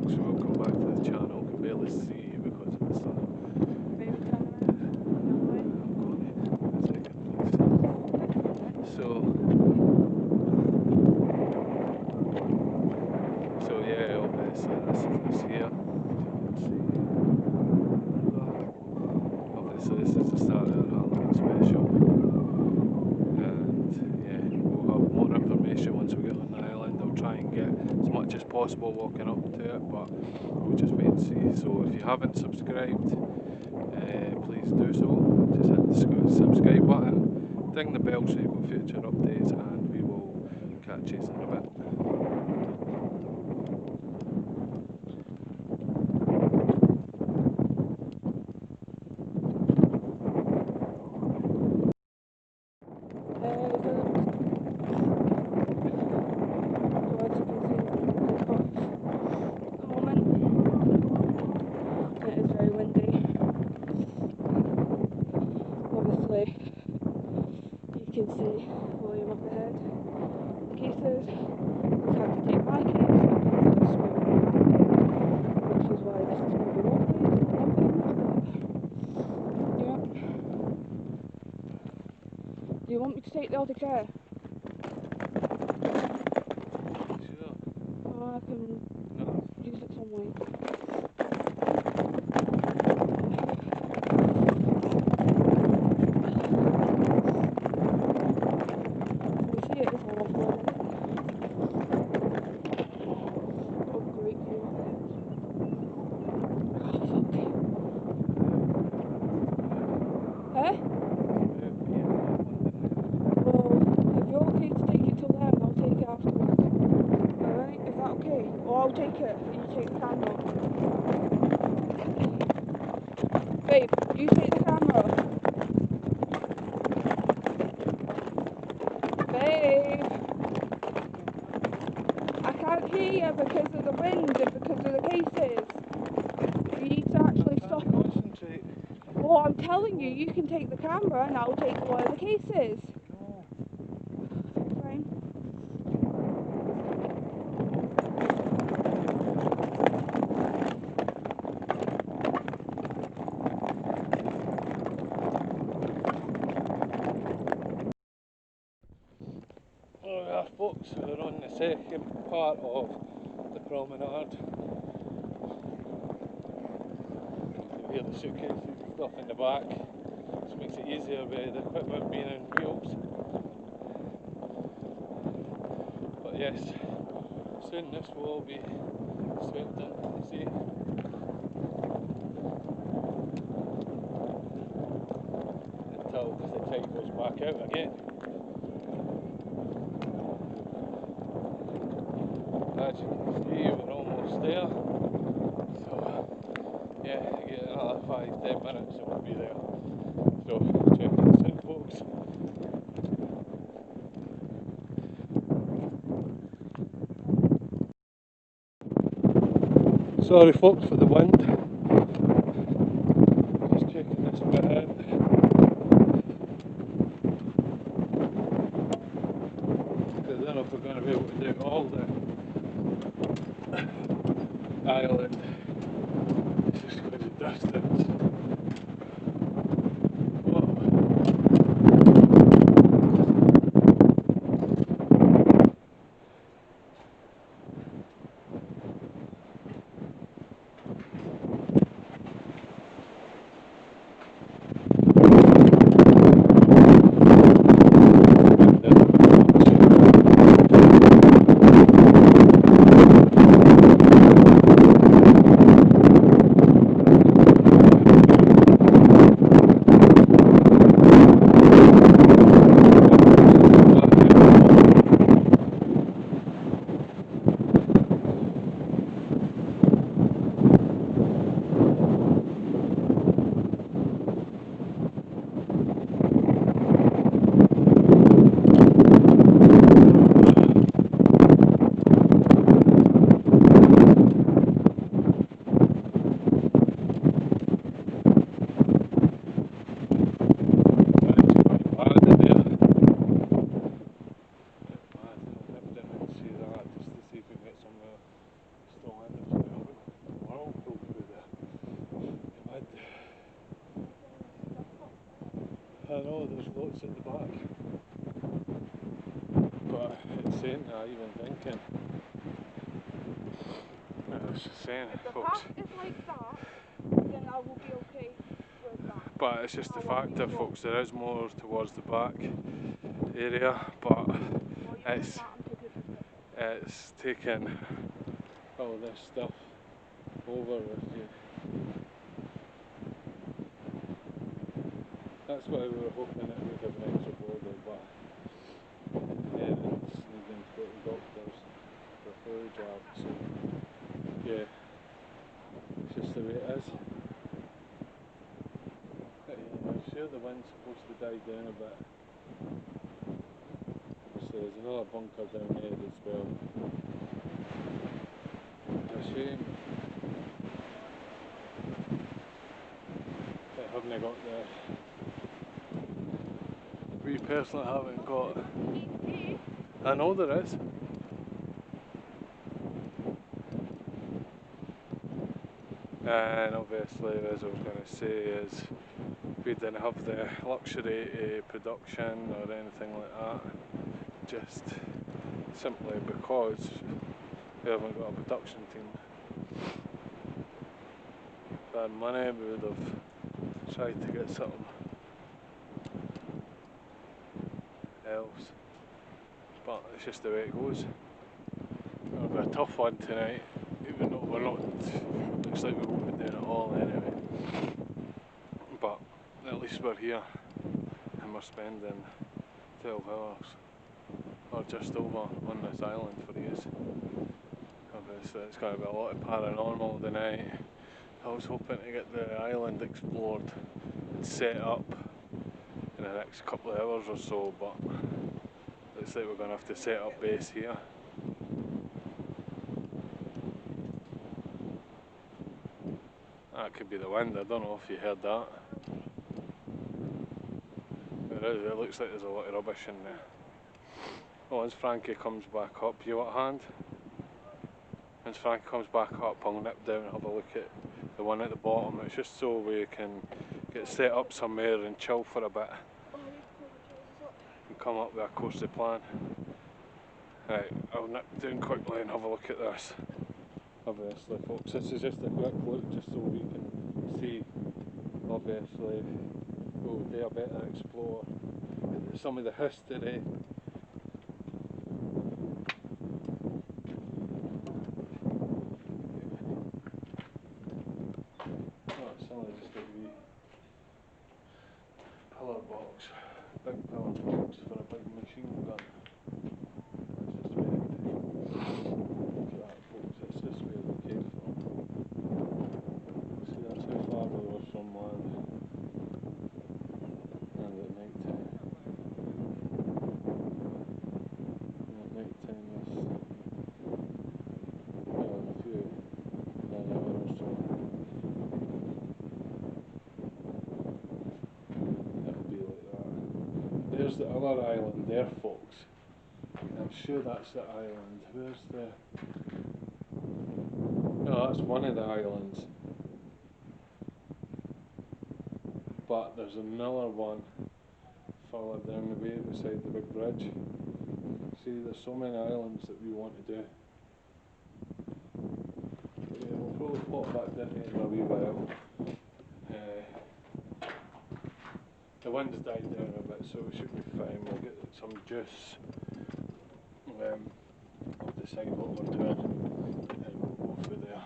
folks, welcome back to the channel. Can barely see you because of the sun. Maybe turn around that way. I'm going in a second, please. So yeah, obviously this is this here. As you can see. Obviously this is the start of the Halloween special. And yeah, we'll have more information once we get on the island. I'll try and get as much as possible walking up to it, but we'll just wait and see. So if you haven't subscribed, please do so. Just hit the subscribe button, ding the bell so you get future updates, and we will catch you in a bit. You can see volume up ahead. Cases. We've had to take my case because it's small, which is why this is going to be wobbly, yeah. Do you want me to take the other chair? Sure. Oh, I can use it some way. Huh? Well, if you're okay to take it till then, I'll take it afterwards. Alright, is that okay? Or I'll take it and you take the camera. Babe, you take the camera. Babe! I can't hear you because of the wind and because of the cases. You need to actually stop. Concentrate. Well, I'm telling you, you can take the camera and I'll take one of the cases. No. Fine. Alright folks, we're on the second part of the promenade. You hear the suitcases and stuff in the back. This makes it easier with the equipment being in wheels. But yes, soon this will all be swept into the sea. Until the tide goes back out again. As you can see, we're almost there. So, yeah, get another 5-10 minutes and we'll be there. So, check this in, folks. Sorry, folks, for the wind. Just checking this bit in. Because I don't know if we're going to be able to do all the island. It's just because of distance. there's lots at the back. But it's saying that, even thinking. I was just saying, If the folks. path is like that, then I will be okay with that. But it's just the I won't be factor, sure. folks, there is more towards the back area, but Well, you it's that and take it to the it's taking all this stuff over with you. That's why we were hoping it would eventually border, but parents needing to go to doctors for flu jabs, so yeah, it's just the way it is. I'm sure the wind's supposed to die down a bit. Obviously there's another bunker down there as well. It's a shame that I haven't got there. We personally haven't got. I know there is. And obviously, as I was going to say, is we didn't have the luxury production or anything like that, just simply because we haven't got a production team. If we had money, we would have tried to get something else, but it's just the way it goes. It'll be a tough one tonight, even though we're not, looks like we won't be doing it all anyway, but at least we're here and we're spending 12 hours or just over on this island for use. Obviously it's going to be a lot of paranormal tonight. I was hoping to get the island explored and set up in the next couple of hours or so, but looks like we're going to have to set up base here. That could be the wind, I don't know if you heard that. It looks like there's a lot of rubbish in there. Well, once Frankie comes back up, you what hand? Once Frankie comes back up, I'll nip down and have a look at the one at the bottom. It's just so we can get set up somewhere and chill for a bit. And come up with a course of plan. Right, I'll nip down quickly and have a look at this. Obviously, folks, this is just a quick look just so we can see. Obviously, we'll do a better explore some of the history. Oh, it's only just a wee pillar box, big pillar box for a big machine gun. That's just weird. Look at that, folks, it's just where we came from. See, that's how far we were from land. And at night time. And at night time this, well, a few, an hour or so. It'll be like that. There's the other island there, folks. I'm sure that's the island. Where's the... No, that's one of the islands. But there's another one further down the way beside the big bridge. See, there's so many islands that we want to do. But yeah, we'll probably pop back down here in a wee while. The wind's died down a bit, so we should be fine. We'll get some juice. We'll decide what we're doing and we'll go through there.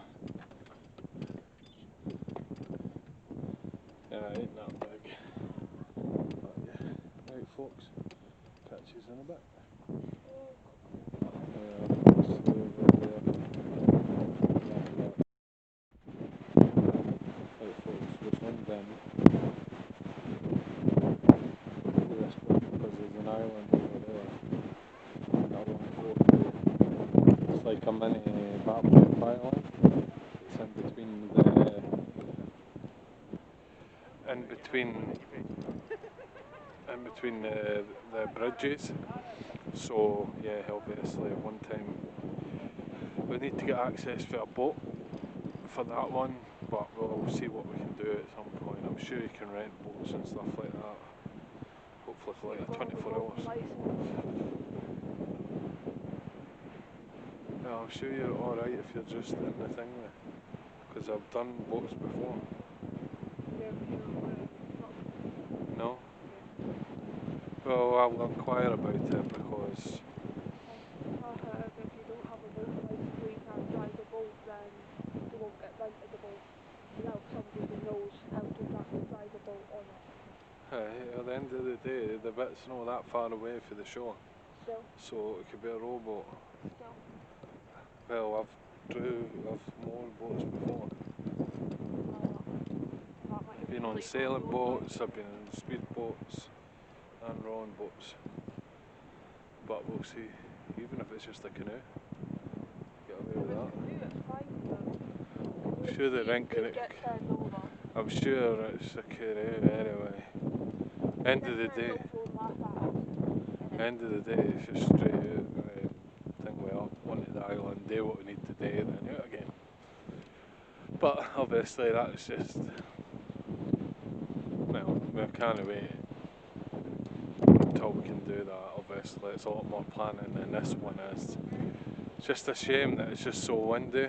Yeah, it ain't that big. But yeah, right folks, catch you in a bit. Right folks, we're zoomed in. This bit because there's an island over there. Another one floating. It's like a mini battleship island. It's in between the bridges. So yeah, obviously one time we need to get access for a boat for that one, but we'll see what we can do at some point. I'm sure you can rent boats and stuff like that. hopefully for like You've got to have a 24 boating hours. licence. Yeah, I'm sure you're alright if you're just in the thing there. Because I've done boats before. Yeah, but you're not wearing it. No? Yeah. Well, I'll inquire about it because I heard if you don't have a boating licence or you can't drive a boat, then you won't get rented the boat without somebody who knows how to drive a boat on it. at the end of the day, the bit's not that far away for the shore. Still, So it could be a rowboat. still. Well, I've moored boats before. That might I've have been on completely sailing gone boats, I've been on speed boats and rowing boats. But we'll see. Even if it's just a canoe, get away with that. It's fine, but I'm sure the rent it canoe. gets turned over. I'm sure it's a canoe anyway. End of the day. End of the day, it's just straight out thing way up onto the island, do what we need to do, and then out again. But obviously that's just, well, we can't wait until we can do that. Obviously it's a lot more planning than this one is. It's just a shame that it's just so windy.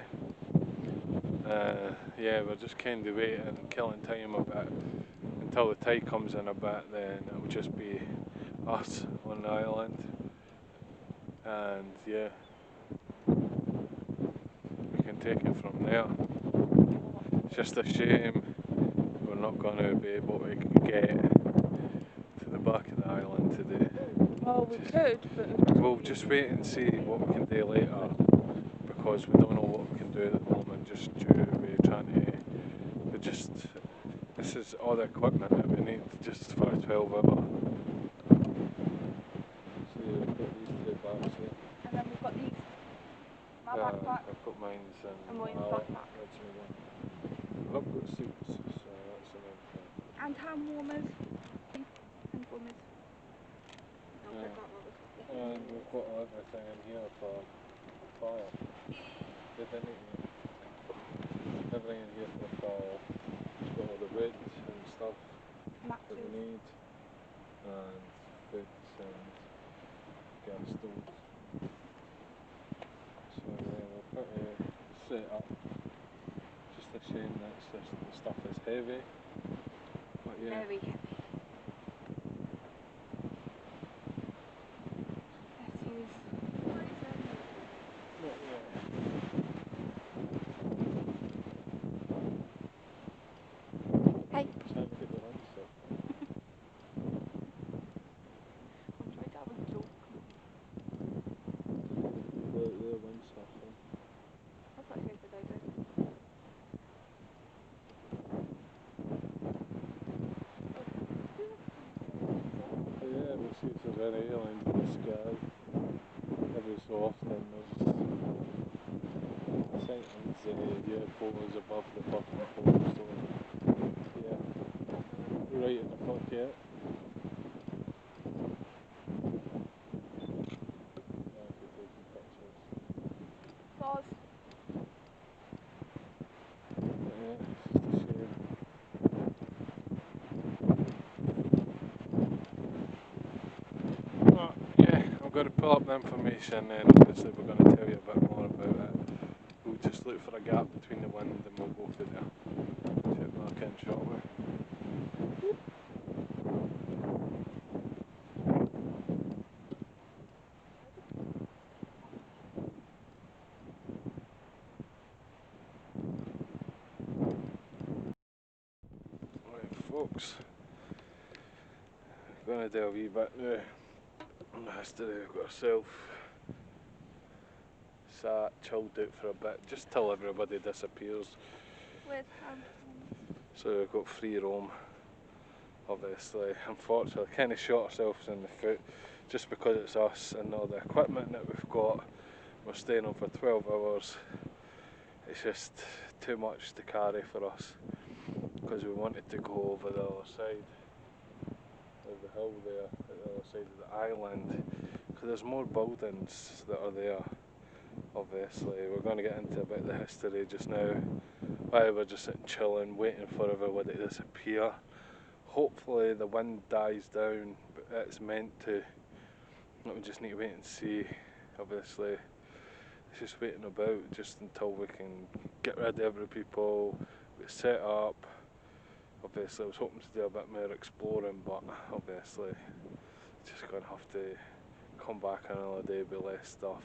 Yeah, we're just kind of waiting and killing time a bit until the tide comes in a bit, then it'll just be us on the island. And yeah, we can take it from there. It's just a shame we're not going to be able to get to the back of the island today. Well, we could, but We'll just wait and see what we can do later, because we don't know what we can do at the moment, just due to trying to, this is all the equipment that we need just for a 12 hour. So we've got these two bags here. and then we've got these. My backpack. I've got mines And mine's my backpack. that's me one. I've got suits, so that's another thing. And hand warmers. Hand warmers. No, Yeah. pick that rubber. And we've got everything in here for fire. They didn't eat everything in here for fire. We've got all the wood and stuff that we Matches. need, and boots and gas stove. So yeah, we're pretty set up. Just a shame that it's just the stuff is heavy. But yeah. Very heavy. Let's use. Not yet. Hey. Trying to get the windsurf. I'm trying to have a joke. The windsurfing. That's actually a good idea. Yeah, we see if there's any airlines in the sky. Every so often there's sightings UFOs above the fucking pole, so yeah, right in the fuck yet. Now if you're taking pictures. Pause. Yeah, it's just a shame. But yeah, I'm going to pull up the information and obviously we're going to tell you a bit more about it. We'll just look for a gap between the wind and we'll go for there. Check back in shortly. Right folks, we're going to do a wee bit now. Yesterday we got ourselves sat, chilled out for a bit, just till everybody disappears. With So we've got free roam. Obviously, unfortunately, kind of shot ourselves in the foot just because it's us and all the equipment that we've got. We're staying on for 12 hours. It's just too much to carry for us because we wanted to go over the other side of the hill there, at the other side of the island, because there's more buildings that are there. Obviously, we're going to get into a bit of the history just now. While we're just sitting chilling, waiting for everybody to disappear. hopefully the wind dies down, but it's meant to. We just need to wait and see. Obviously, it's just waiting about just until we can get rid of every people, we set up. Obviously, I was hoping to do a bit more exploring, but obviously, just going to have to come back another day with less stuff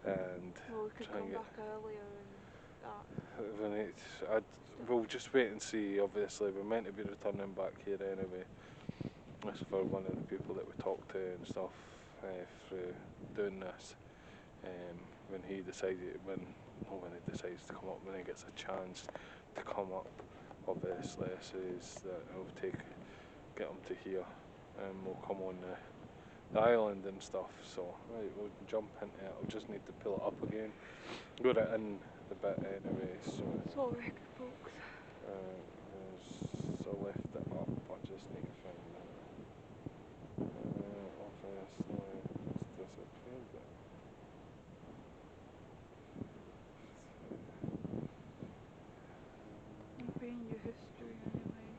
and Well, we could try and come get. back earlier and that. We'll just wait and see. Obviously, we're meant to be returning back here anyway. That's for one of the people that we talked to and stuff through doing this. When he decides to come up, when he gets a chance to come up, obviously says that I'll get him to here, and we'll come on the island and stuff. So right, we'll jump into it. I'll just need to pull it up again. Got it in the bit anyway. So Sorry, folks. so I left it up. I just need to find it. Obviously, it's disappeared. I'm paying you history anyway.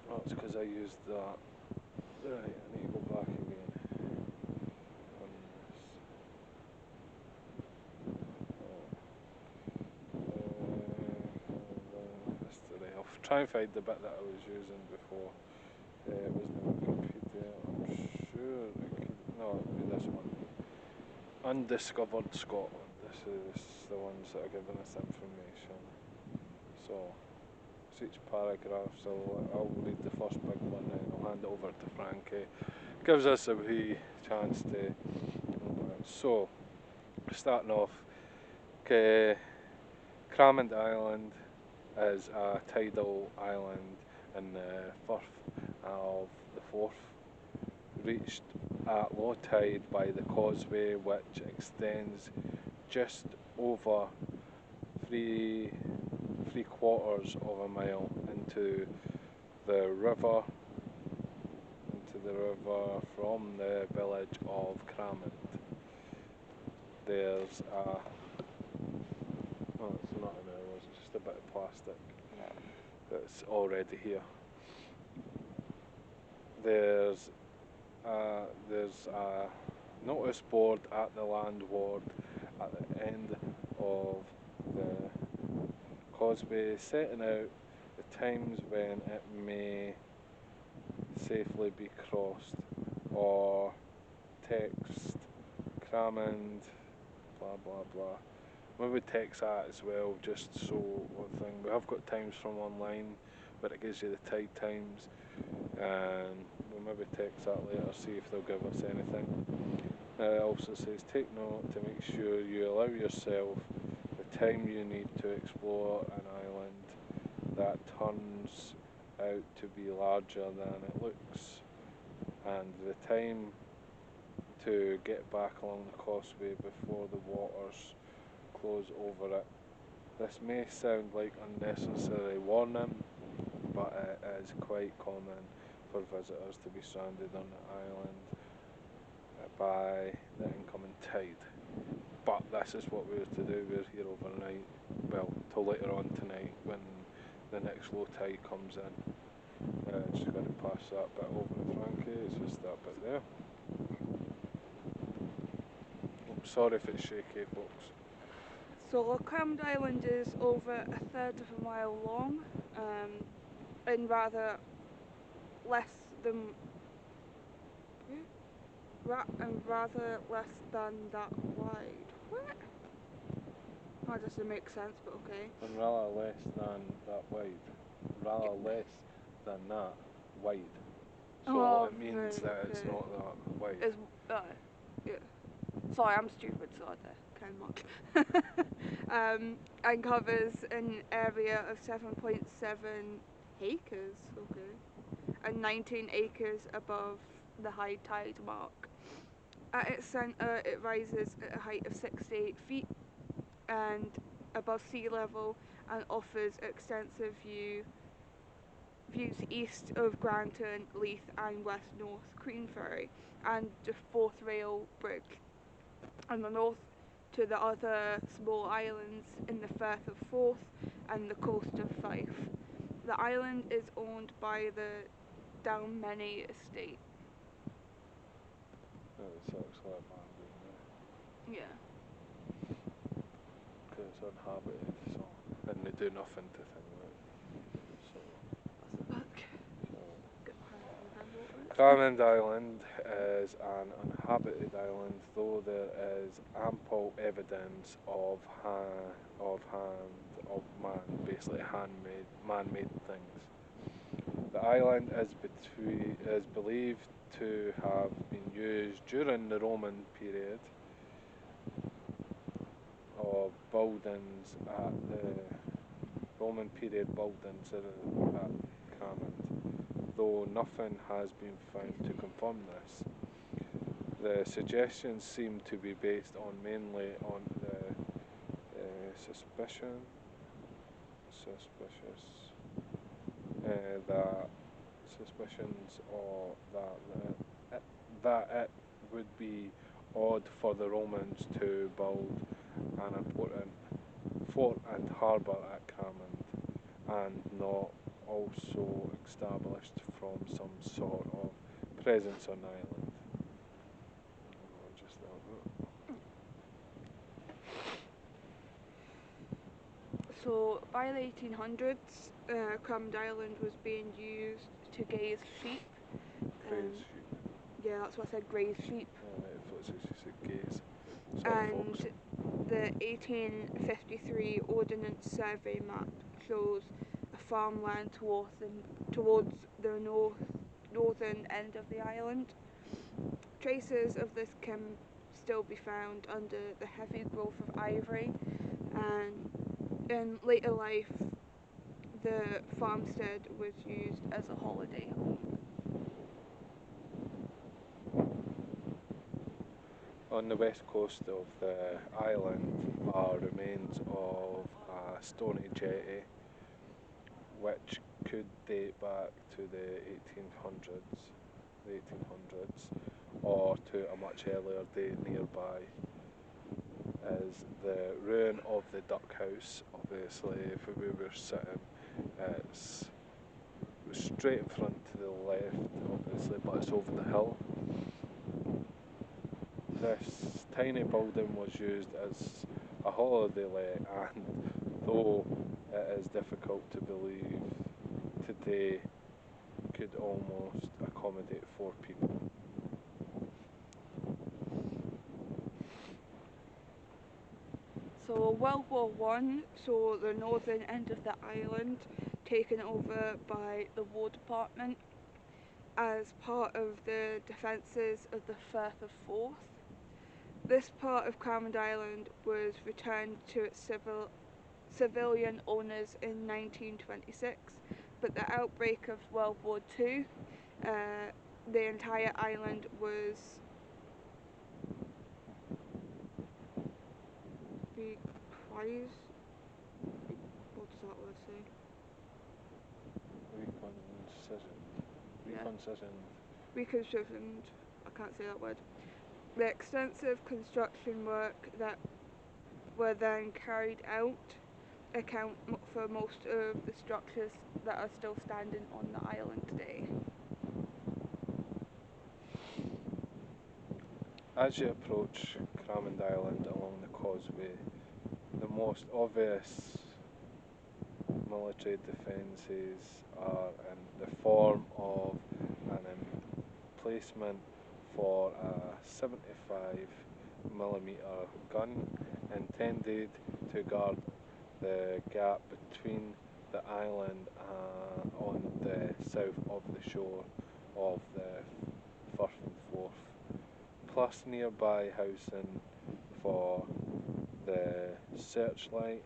Oh, it's because I used that. Right, I need to go back again. On this. History. I'll try and find the bit that I was using before. It wasn't Wikipedia. I'm sure it could. No, it would be this one. Undiscovered Scotland. This is the ones that are giving us information. So, it's each paragraph, so I'll read the first big one and I'll hand it over to Frankie. Gives us a wee chance to. So, starting off, Cramond Island is a tidal island in the Firth of the Forth, reached at low tide by the causeway, which extends just over three-quarters of a mile into the river from the village of Cramond. There's a it's not an arrow, it's just a bit of plastic that's already here. There's a notice board at the landward at the end of the causeway setting out the times when it may safely be crossed, or text Cramond blah blah blah. Maybe text that as well, just so one thing. We have got times from online where it gives you the tide times, and we'll maybe text that later, see if they'll give us anything. It also says take note to make sure you allow yourself the time you need to explore an island that turns out to be larger than it looks, and the time to get back along the causeway before the waters close over it. This may sound like unnecessary warning, but it is quite common for visitors to be stranded on the island by the incoming tide. But this is what we're to do. We're here overnight, well, till later on tonight when the next low tide comes in. Just going to pass that bit over to Frankie. It's just that bit there. I'm sorry if it's shaky, folks. So Cramond Island is over a third of a mile long, and rather less than that wide. What? That doesn't make sense, but okay. And rather less than that wide. Rather less than that wide. So it means that it's not that wide. It's, yeah. Sorry, I'm stupid, so I can much. And covers an area of 7.7 acres, okay, and 19 acres above the high tide mark. At its centre, it rises at a height of 68 feet and above sea level, and offers extensive views east of Granton, Leith, and west north Queenferry, and the Fourth Rail Bridge. On the north to the other small islands in the Firth of Forth and the coast of Fife. The island is owned by the Dalmeny estate. It's actually a man doing that. Yeah. Because it's uninhabited, so. And they do nothing to thing with it. So. That's the back. so. Get my handle on it. Cramond Island is an uninhabited island, though there is ample evidence of man-made things. The island is believed to have been used during the Roman period of buildings at Cramond, though nothing has been found to confirm this. The suggestions seem to be based mainly on the suspicious that suspicions or that it would be odd for the Romans to build an important fort and harbour at Cramond and not also established from some sort of presence on the island. Just So by the 1800s, Cramond Island was being used to gaze sheep. Graze. Yeah, that's what I said, graze sheep. I thought you said gaze. Sorry, And folks. the 1853 Ordnance Survey map shows a farmland towards the northern end of the island. Traces of this can still be found under the heavy growth of ivy, and in later life the farmstead was used as a holiday home. On the west coast of the island are remains of a stony jetty which could date back to the 1800s, or to a much earlier date. Nearby is the ruin of the duck house. Obviously, if we were sitting, it's straight in front to the left, obviously, but it's over the hill. This tiny building was used as a holiday let, and though it is difficult to believe today, could almost accommodate 4 people. So World War One saw the northern end of the island taken over by the War Department as part of the defences of the Firth of Forth. This part of Cramond Island was returned to its civilian owners in 1926, but the outbreak of World War II, the entire island was reprised. What does that word say? Reconstructioned. I can't say that word. The extensive construction work that were then carried out account for most of the structures that are still standing on the island today. As you approach Cramond Island along the causeway, the most obvious military defences are in the form of an emplacement for a 75mm gun intended to guard the gap between the island on the south of the shore of the Firth and Forth, plus nearby housing for the searchlight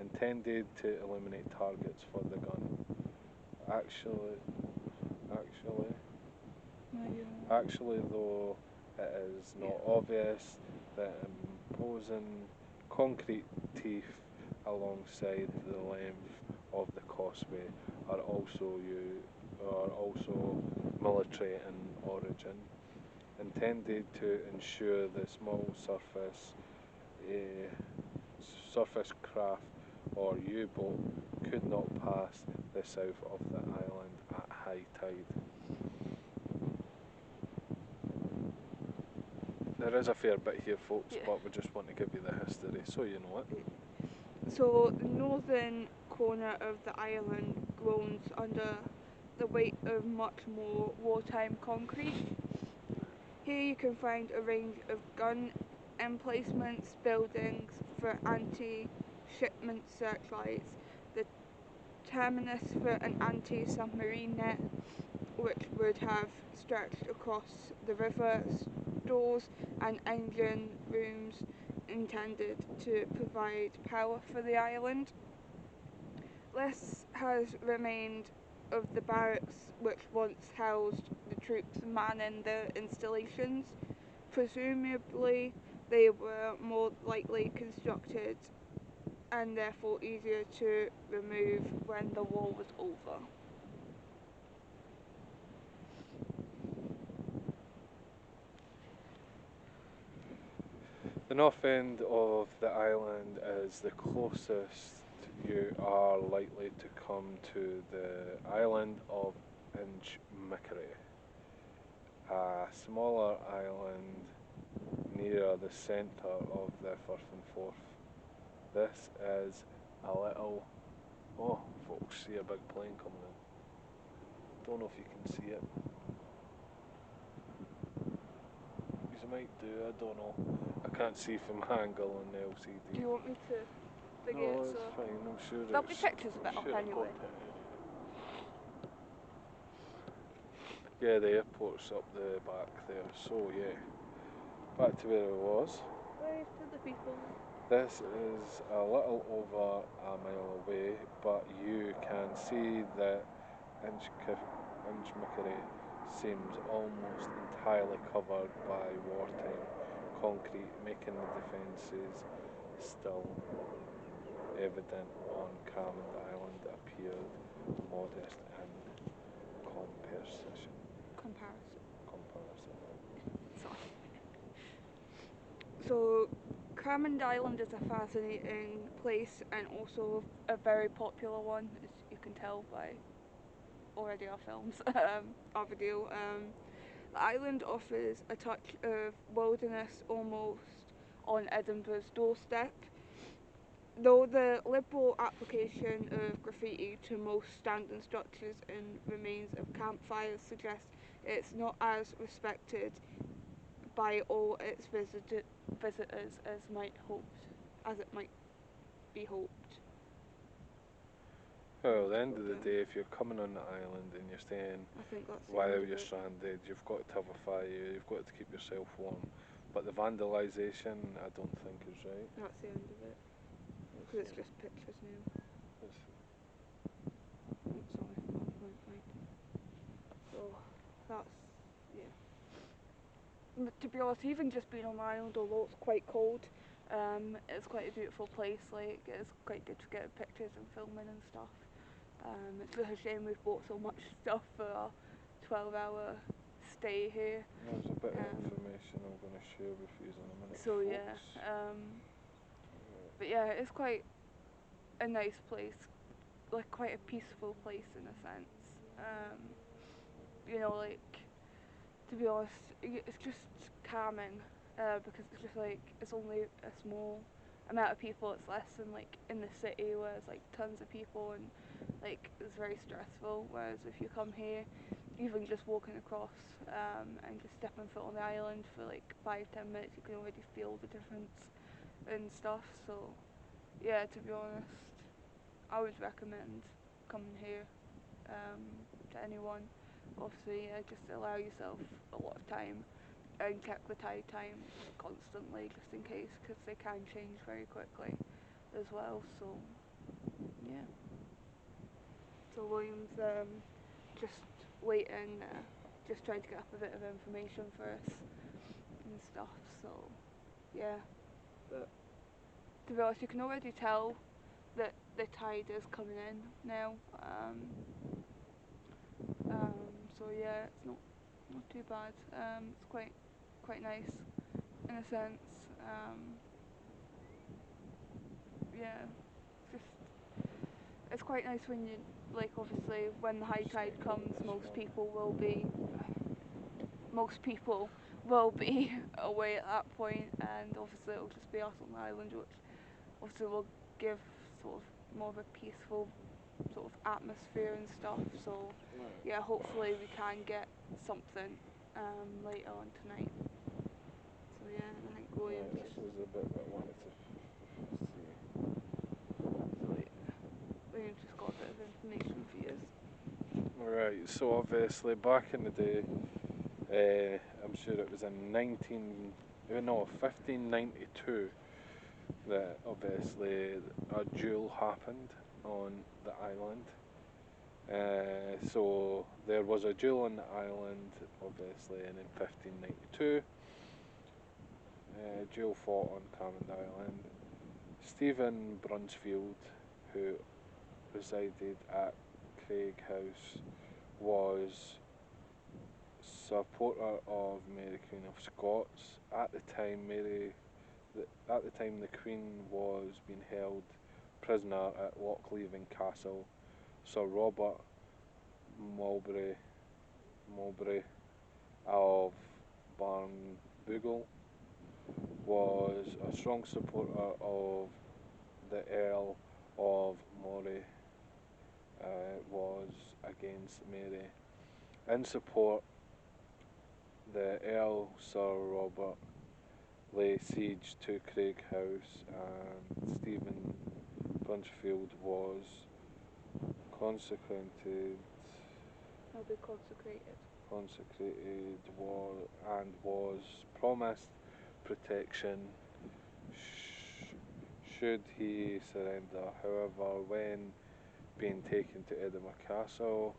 intended to eliminate targets for the gun. Actually, though it is not obvious, the imposing concrete teeth alongside the length of the causeway are also military in origin. intended to ensure the small surface craft or U-boat could not pass the south of the island at high tide. There is a fair bit here, folks, Yeah. but we just want to give you the history so you know it. So the northern corner of the island groans under the weight of much more wartime concrete. Here you can find a range of gun emplacements, buildings for anti-shipment searchlights, the terminus for an anti-submarine net, which would have stretched across the river, stores and engine rooms intended to provide power for the island. Less has remained of the barracks which once housed the troops manning the installations. Presumably they were more lightly constructed and therefore easier to remove when the war was over. The north end of the island is the closest you are likely to come to the island of Inchmickery, a smaller island nearer the centre of the Firth and Forth. This is a little... Oh, folks, see a big plane coming in. Don't know if you can see it. You might do, I don't know. I can't see from angle on the LCD. Do you want me to dig No, it? it's So fine, I'm sure there'll be it's... pictures of it I'm up sure it anyway. got it. Yeah, the airport's up the back there, so yeah. Back to where I was. Wave to the people. This is a little over a mile away, but you can see that Inchmickery seems almost entirely covered by wartime concrete, making the defences still evident on Cramond Island appeared modest in comparison. Sorry. So Cramond Island is a fascinating place and also a very popular one, as you can tell by already our films, our video. The island offers a touch of wilderness almost on Edinburgh's doorstep. Though the liberal application of graffiti to most standing structures and remains of campfires suggests it's not as respected by all its visitors as it might be hoped. Well, at the end of the day, if you're coming on the island and you're staying I think that's the while end of you're it. stranded, you've got to have a fire, you've got to keep yourself warm. But the vandalisation, I don't think is right. That's the end of it. Because it's just pictures now. Oh, sorry, right. So, that's, yeah. To be honest, even just being on the island, although it's quite cold, it's quite a beautiful place. Like, it's quite good to get pictures and filming and stuff. It's just a shame we've bought so much stuff for our 12-hour stay here. There's a bit of information I'm going to share with you in a minute, So folks. yeah, but yeah, it's quite a nice place, like quite a peaceful place in a sense. You know, like, to be honest, it's just calming, because it's just like, it's only a small amount of people. It's less than like in the city where it's like tons of people and like it's very stressful, whereas if you come here, even just walking across and just stepping foot on the island for like 5-10 minutes, you can already feel the difference and stuff. So yeah, to be honest, I would recommend coming here to anyone. Obviously, just allow yourself a lot of time and check the tide time constantly, just in case, because they can change very quickly as well. So yeah. So William's just waiting, just trying to get up a bit of information for us and stuff. So yeah, but to be honest, you can already tell that the tide is coming in now. So yeah, it's not not too bad. It's quite nice in a sense. Yeah, just it's quite nice when you like obviously when the high tide comes, most people will be away at that point, and obviously it'll just be us on the island, which obviously will give sort of more of a peaceful sort of atmosphere and stuff. So yeah, hopefully we can get something later on tonight. So yeah, I think William's This just was a bit that I wanted to see. so yeah, William's just got a bit of information for you. Right, so obviously back in the day, I'm sure it was in 1592 that obviously a duel happened on the island. So there was a duel on the island, obviously, and in 1592, duel fought on Cammond Island. Stephen Brunsfield, who resided at Craig House, was supporter of Mary Queen of Scots. At the time, the Queen was being held prisoner at Lochleven Castle. Sir Robert Mulberry of Barnbougle was a strong supporter of the Earl of Moray, was against Mary. In support, the Earl Sir Robert laid siege to Craig House, and Stephen Bunchfield was consecrated I'll be consecrated. And was promised protection should he surrender. However, when being taken to Edinburgh Castle,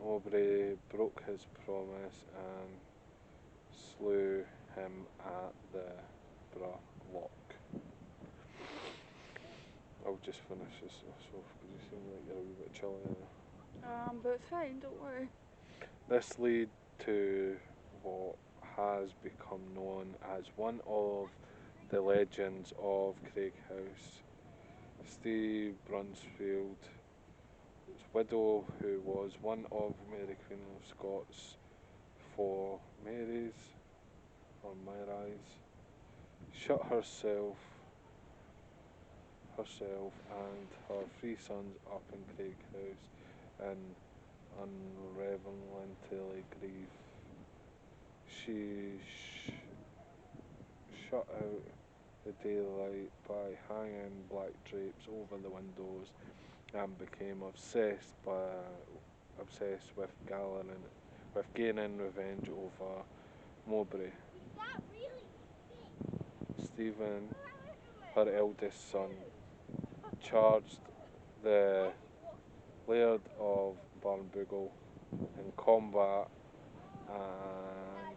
Mowbray broke his promise and slew him at the Bra Lock. I'll just finish this off because you seem like you're a wee bit chilly now. But it's fine, don't worry. This led to what has become known as one of the legends of Craig House. Steve Brunsfield's widow, who was one of Mary Queen of Scots for Mary's shut herself and her three sons up in Craig House in unrelentingly grief. She shut out the daylight by hanging black drapes over the windows and became obsessed with gaining revenge over Mowbray. Stephen, her eldest son, charged the Laird of Barnbougle in combat and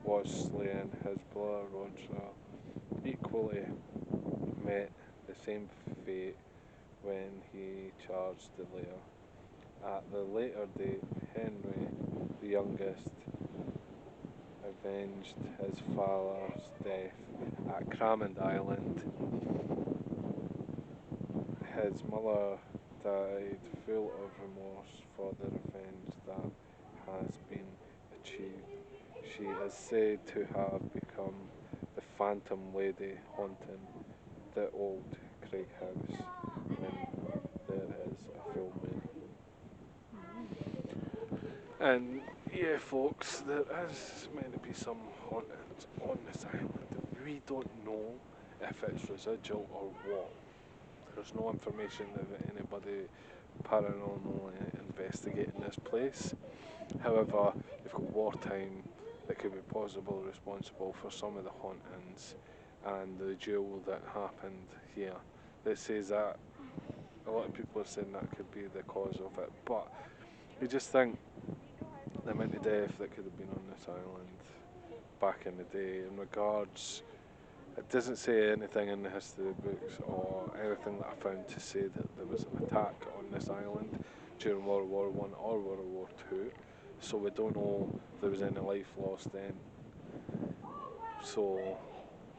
was slain. His brother Roger equally met the same fate when he charged the Laird. At the later date, Henry, the youngest, avenged his father's death at Cammond Island. His mother died full of remorse for the revenge that has been achieved. She is said to have become the Phantom Lady haunting the old Craig House when there is a full moon. And yeah, folks, there is meant to be some hauntings on this island. We don't know if it's residual or what. There's no information of anybody paranormally investigating this place. However, you've got wartime that could be possibly responsible for some of the hauntings and the duel that happened here. They says that a lot of people are saying that could be the cause of it, but you just think the amount of death that could have been on this island back in the day. In regards, it doesn't say anything in the history books or anything that I found to say that there was an attack on this island during World War One or World War Two. so we don't know if there was any life lost then. So,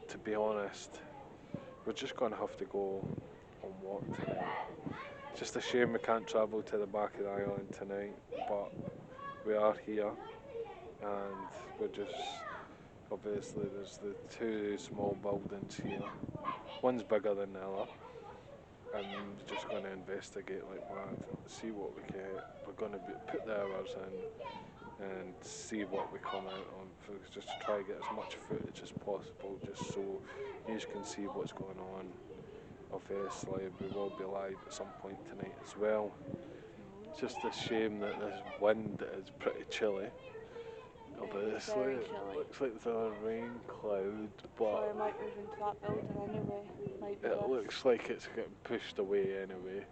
to be honest, we're just going to have to go on walk tonight. It's just a shame we can't travel to the back of the island tonight, but we are here, and we're just, obviously there's the two small buildings here. One's bigger than the other, and we're just going to investigate like that, see what we get. We're going to put the hours in and see what we come out on, just to try to get as much footage as possible, just so you can see what's going on. Obviously we will be live at some point tonight as well. It's just a shame that this wind is pretty chilly. Obviously it looks like there's a rain cloud, but So I might move into that building anyway. Might be it best. looks like it's getting pushed away anyway.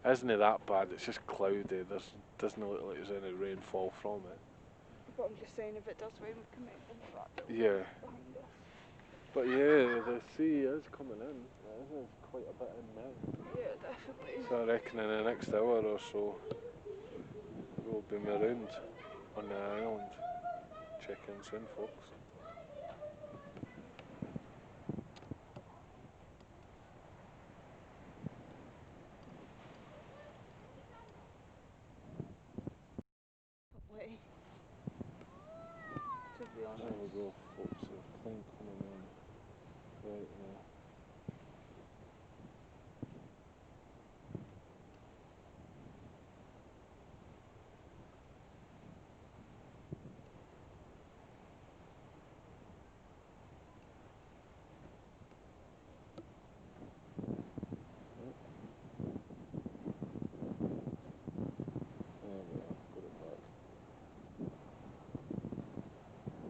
Isn't it that bad? It's just cloudy. Doesn't look like there's any rainfall from it. But I'm just saying, if it does rain, we can make into that building Yeah. behind us. But yeah, the sea is coming in. There's quite a bit in now. Yeah, definitely. So I reckon in the next hour or so we'll be marooned on the island. Check in soon, folks. Wait. To be honest. There we go, folks. A plane coming in right now.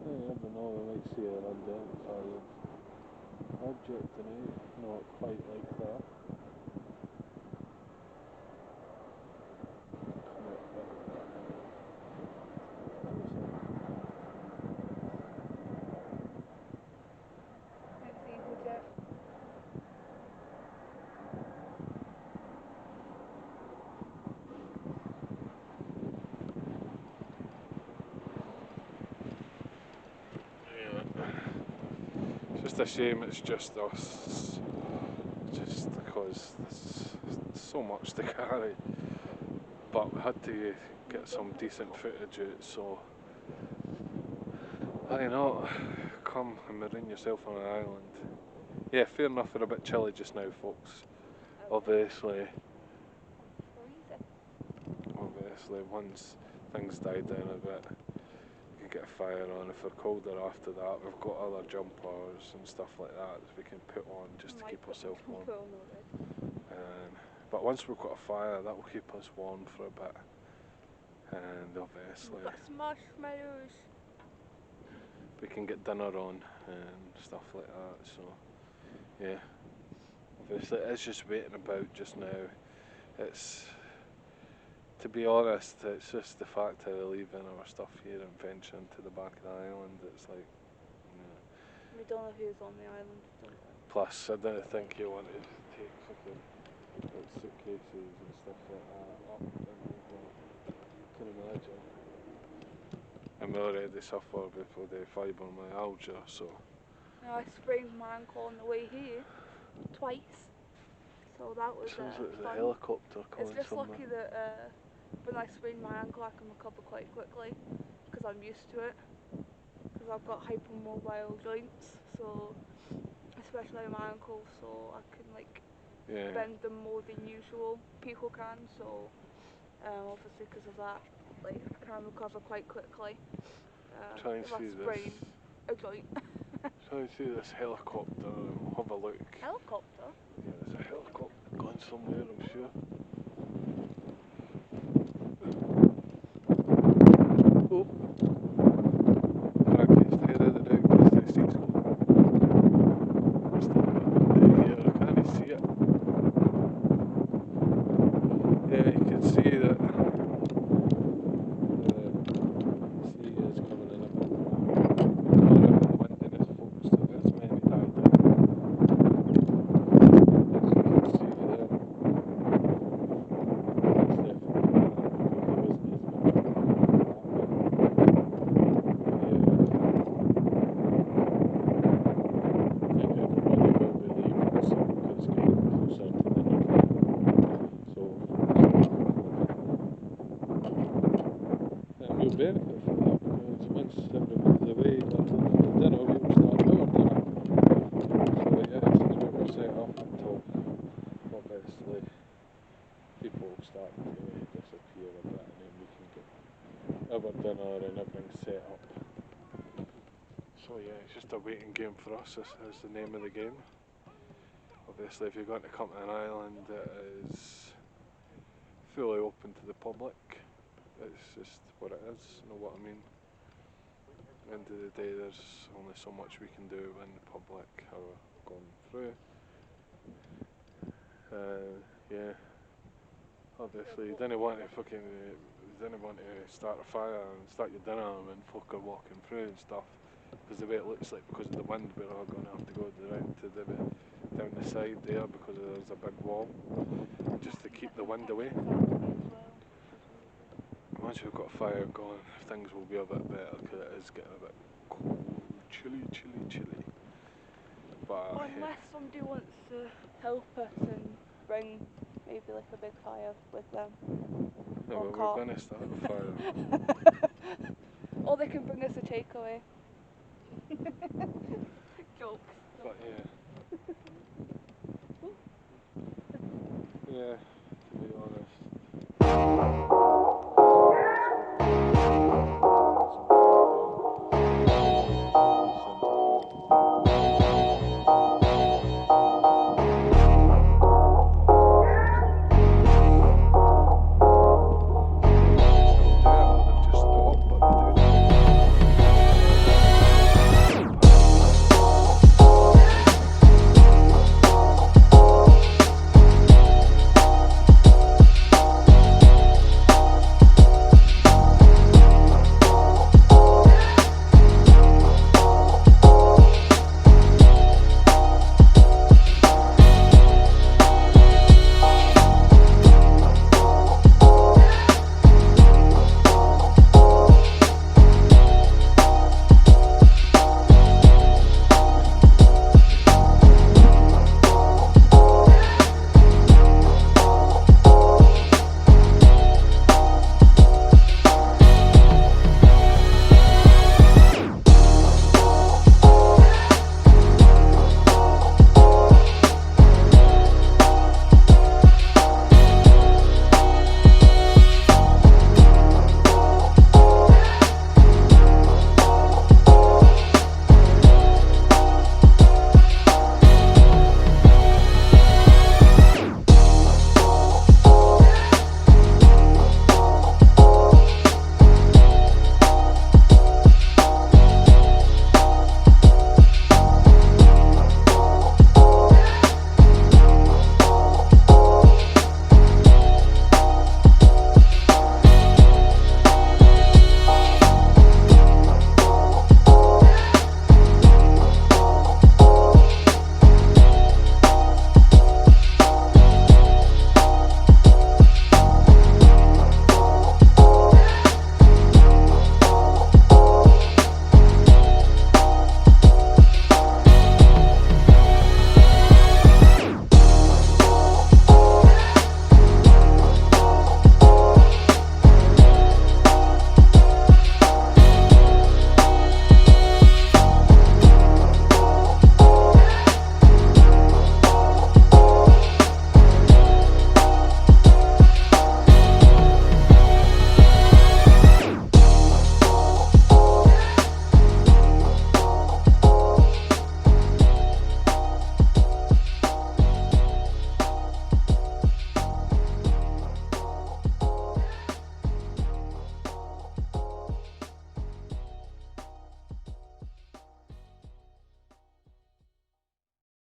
I don't know, we might see an unidentified object tonight, not quite like that. Let's see who's it. It's just a shame it's just us, just because there's so much to carry. But we had to get some decent footage out, so why not come and maroon yourself on an island. Yeah, fair enough, we're a bit chilly just now, folks. Obviously, once things die down a bit, we can get a fire on. If we're colder after that, we've got other jumpers and stuff like that we can put on just to keep ourselves warm. But once we've got a fire, that will keep us warm for a bit. And obviously, we've got some marshmallows. We can get dinner on and stuff like that. So, yeah. Obviously, it's just waiting about just now. It's, to be honest, it's just the fact of leaving our stuff here and venturing to the back of the island. It's like, We don't know who's on the island, don't we? plus, I didn't think you wanted to take fucking like suitcases and stuff like that up and over. Can imagine. And we already suffer with the fibromyalgia, so. Now I sprained my ankle on the way here, twice. So that was Sounds like there's a fun. helicopter coming It's just somewhere. lucky that when I sprain my ankle, I can recover quite quickly because I'm used to it. Because I've got hypermobile joints, so especially my ankle, so I can like bend them more than usual people can. So obviously because of that, like I can recover quite quickly. Try and if I see sprain this. a joint. Try and see this helicopter and have a look. Helicopter? Yeah, there's a helicopter going somewhere, I'm sure. Oh. Okay, stay there, the deck, the seats. Here, I can't see it. Yeah, you can see that the sea is coming in a bit more windiness, folks, so that's maybe died down. As you can see there. yeah, it's just a waiting game for us, is the name of the game. Obviously, if you're going to come to an island, it is fully open to the public. It's just what it is, you know what I mean? At the end of the day, there's only so much we can do when the public are going through. Yeah. Obviously, you didn't want to start a fire and start your dinner when folk are walking through and stuff. Because the way it looks like, because of the wind, we're all going to have to go down the side there because there's a big wall, just to keep the wind away. Once we've got a fire going, things will be a bit better because it is getting a bit cold, chilly. But Unless somebody wants to help us and bring maybe like a big fire with them. yeah, or well, we're going to start a fire. Or they can bring us a takeaway. Jokes. But yeah.